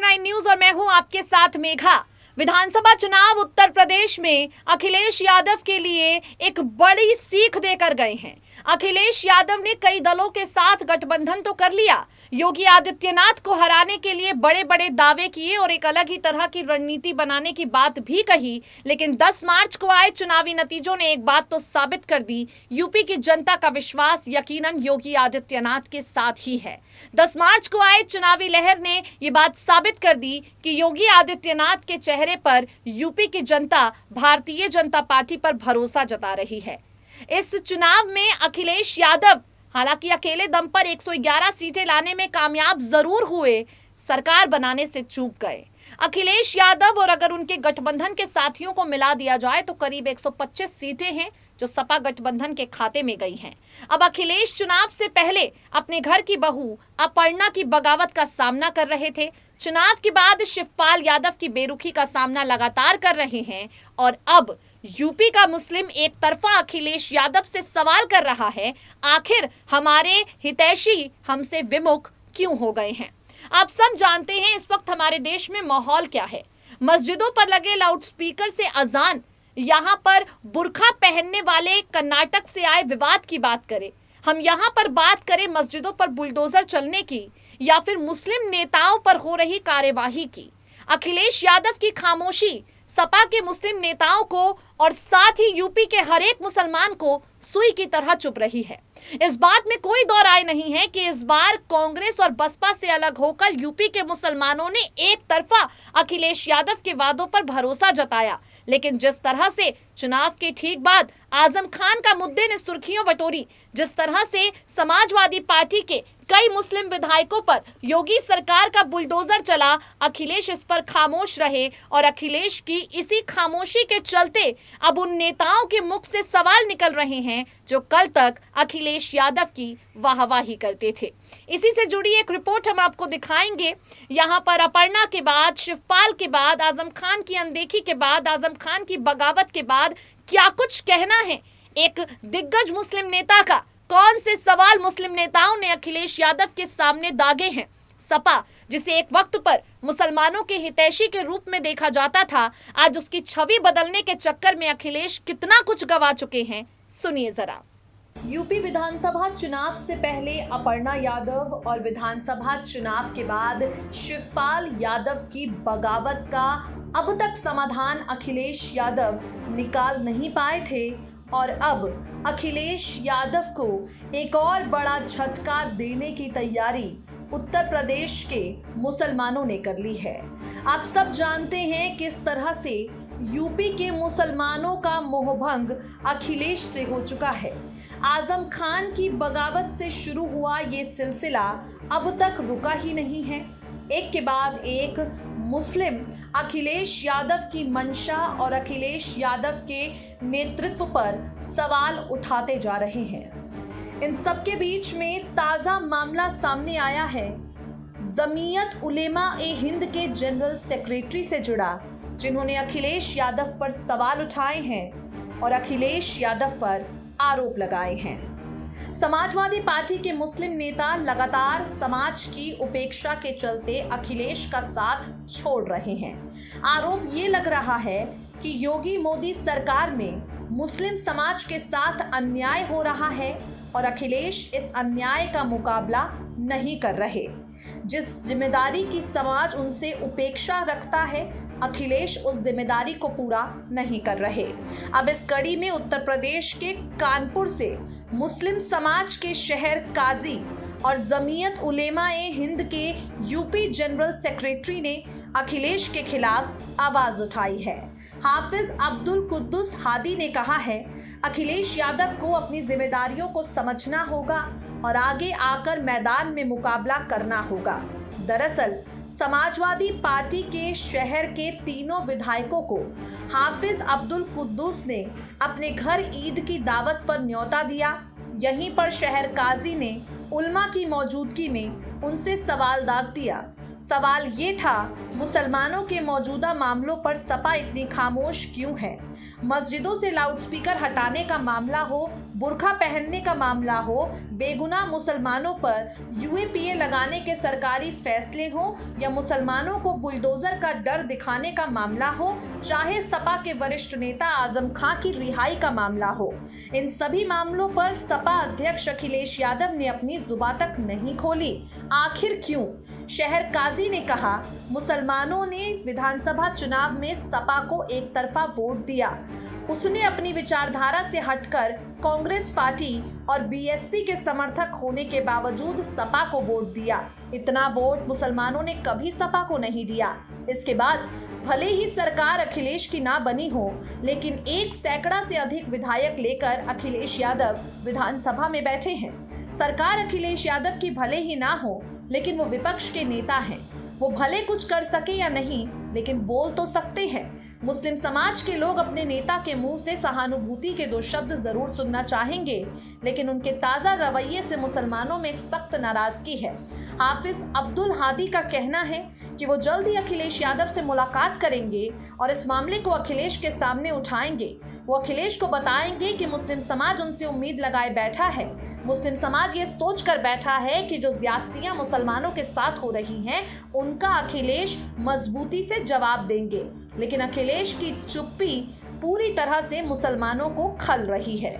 9 news और मैं हूं आपके साथ मेघा। विधानसभा चुनाव उत्तर प्रदेश में अखिलेश यादव के लिए एक बड़ी सीख देकर गए हैं। अखिलेश यादव ने कई दलों के साथ गठबंधन तो कर लिया, योगी आदित्यनाथ को हराने के लिए बड़े बड़े दावे किए और एक अलग ही तरह की रणनीति बनाने की बात भी कही। लेकिन 10 मार्च को आए चुनावी नतीजों ने एक बात तो साबित कर दी, यूपी की जनता का विश्वास यकीनन योगी आदित्यनाथ के साथ ही है। 10 मार्च को आए चुनावी लहर ने यह बात साबित कर दी कि योगी आदित्यनाथ के चेहरे पर यूपी की जनता भारतीय जनता पार्टी पर भरोसा जता रही है। इस चुनाव में अखिलेश यादव हालांकि अकेले दम पर 111 सीटें लाने में कामयाब जरूर हुए, सरकार बनाने से चूक गए। अखिलेश यादव और अगर उनके गठबंधन के साथियों को मिला दिया जाए तो करीब 125 सीटें हैं जो सपा गठबंधन के खाते में गई हैं। अब अखिलेश चुनाव से पहले अपने घर की बहू अपर्णा की बगावत का सामना कर रहे थे। चुनाव के बाद शिवपाल यादव की बेरुखी का सामना लगातार कर रहे हैं और अब यूपी का मुस्लिम एक तरफा अखिलेश यादव से सवाल कर रहा है, आखिर हमारे हितैषी हमसे विमुख क्यों हो गए हैं। आप सब जानते हैं इस वक्त हमारे देश में माहौल क्या है। मस्जिदों पर लगे लाउडस्पीकर से अजान, यहाँ पर बुर्खा पहनने वाले कर्नाटक से आए विवाद की बात करें, हम यहाँ पर बात करें मस्जिदों पर बुलडोजर चलने की या फिर मुस्लिम नेताओं पर हो रही कार्यवाही की। अखिलेश यादव की खामोशी सपा के मुस्लिम नेताओं को और साथ ही यूपी के हर एक मुसलमान को सुई की तरह चुप रही है। इस बात में कोई दो राय नहीं है कि इस बार कांग्रेस और बसपा से अलग होकर यूपी के मुसलमानों ने एक तरफा अखिलेश यादव के वादों पर भरोसा जताया। लेकिन जिस तरह से चुनाव के ठीक बाद आजम खान का मुद्दे ने सुर्खियों बटोरी, जिस तरह से समाजवादी पार्टी के कई मुस्लिम विधायकों पर योगी सरकार का बुलडोजर चला, अखिलेश इस पर खामोश रहे और अखिलेश की इसी खामोशी के चलते अब उन नेताओं के मुख से सवाल निकल रहे हैं जो कल तक अखिलेश यादव की वाहवाही करते थे। इसी से जुड़ी एक रिपोर्ट हम आपको दिखाएंगे। यहाँ पर अपर्णा के बाद, शिवपाल के बाद, आजम खान की अनदेखी के बाद, आजम खान की बगावत के बाद क्या कुछ कहना है एक दिग्गज मुस्लिम नेता का। कौन से सवाल मुस्लिम नेताओं ने अखिलेश यादव के सामने दागे हैं। सपा जिसे एक वक्त पर मुसलमानों के हितैषी के रूप में देखा जाता था, आज उसकी छवि बदलने के चक्कर में अखिलेश कितना कुछ गवा चुके हैं, सुनिए जरा। यूपी विधानसभा चुनाव से पहले अपर्णा यादव और विधानसभा चुनाव के बाद शिवपाल यादव की बगावत का अब तक समाधान अखिलेश यादव निकाल नहीं पाए थे और अब अखिलेश यादव को एक और बड़ा झटका देने की तैयारी उत्तर प्रदेश के मुसलमानों ने कर ली है। आप सब जानते हैं किस तरह से यूपी के मुसलमानों का मोहभंग अखिलेश से हो चुका है। आजम खान की बगावत से शुरू हुआ ये सिलसिला अब तक रुका ही नहीं है। एक के बाद एक मुस्लिम अखिलेश यादव की मंशा और अखिलेश यादव के नेतृत्व पर सवाल उठाते जा रहे हैं। इन सब के बीच में ताज़ा मामला सामने आया है जमीयत उलेमा ए हिंद के जनरल सेक्रेटरी से जुड़ा, जिन्होंने अखिलेश यादव पर सवाल उठाए हैं और अखिलेश यादव पर आरोप लगाए हैं। समाजवादी पार्टी के मुस्लिम नेता लगातार समाज की उपेक्षा के चलते अखिलेश का साथ छोड़ रहे हैं। आरोप ये लग रहा है कि योगी मोदी सरकार में मुस्लिम समाज के साथ अन्याय हो रहा है और अखिलेश इस अन्याय का मुकाबला नहीं कर रहे। जिस जिम्मेदारी की समाज उनसे उपेक्षा रखता है, अखिलेश उस जिम्मेदारी को पूरा नहीं कर रहे। अब इस कड़ी में उत्तर प्रदेश के कानपुर से मुस्लिम समाज के शहर काजी और जमीयत उलेमा ए हिंद के यूपी जनरल सेक्रेटरी ने अखिलेश के खिलाफ आवाज उठाई है। हाफिज अब्दुल कुद्दुस हादी ने कहा है, अखिलेश यादव को अपनी जिम्मेदारियों को समझना होगा और आगे आकर मैदान में मुकाबला करना होगा। दरअसल समाजवादी पार्टी के शहर के तीनों विधायकों को हाफिज अब्दुल कुद्दुस ने अपने घर ईद की दावत पर न्योता दिया। यहीं पर शहर काजी ने उल्मा की मौजूदगी में उनसे सवाल दाग दिया। सवाल ये था, मुसलमानों के मौजूदा मामलों पर सपा इतनी खामोश क्यों है? मस्जिदों से लाउडस्पीकर हटाने का मामला हो, बुर्का पहनने का मामला हो, बेगुनाह मुसलमानों पर यूएपीए लगाने के सरकारी फैसले हो या मुसलमानों को बुलडोजर का डर दिखाने का मामला हो, चाहे सपा के वरिष्ठ नेता आजम खां की रिहाई का मामला हो, इन सभी मामलों पर सपा अध्यक्ष अखिलेश यादव ने अपनी जुबान तक नहीं खोली। आखिर क्यों? शहर काजी ने कहा, मुसलमानों ने विधानसभा चुनाव में सपा को एक तरफा वोट दिया। उसने अपनी विचारधारा से हटकर कांग्रेस पार्टी और बीएसपी के समर्थक होने के बावजूद सपा को वोट दिया। इतना वोट मुसलमानों ने कभी सपा को नहीं दिया। इसके बाद भले ही सरकार अखिलेश की ना बनी हो, लेकिन 1 सैकड़ा से अधिक विधायक लेकर अखिलेश यादव विधानसभा में बैठे हैं। सरकार अखिलेश यादव की भले ही ना हो, लेकिन वो विपक्ष के नेता हैं। वो भले कुछ कर सके या नहीं, लेकिन बोल तो सकते हैं। मुस्लिम समाज के लोग अपने नेता के मुंह से सहानुभूति के 2 शब्द जरूर सुनना चाहेंगे, लेकिन उनके ताज़ा रवैये से मुसलमानों में एक सख्त नाराजगी है। हाफिज अब्दुल हादी का कहना है कि वो जल्द ही अखिलेश यादव से मुलाकात करेंगे और इस मामले को अखिलेश के सामने उठाएंगे। वो अखिलेश को बताएंगे कि मुस्लिम समाज उनसे उम्मीद लगाए बैठा है। मुस्लिम समाज ये सोचकर बैठा है कि जो ज्यादतियां मुसलमानों के साथ हो रही हैं, उनका अखिलेश मजबूती से जवाब देंगे। लेकिन अखिलेश की चुप्पी पूरी तरह से मुसलमानों को खल रही है।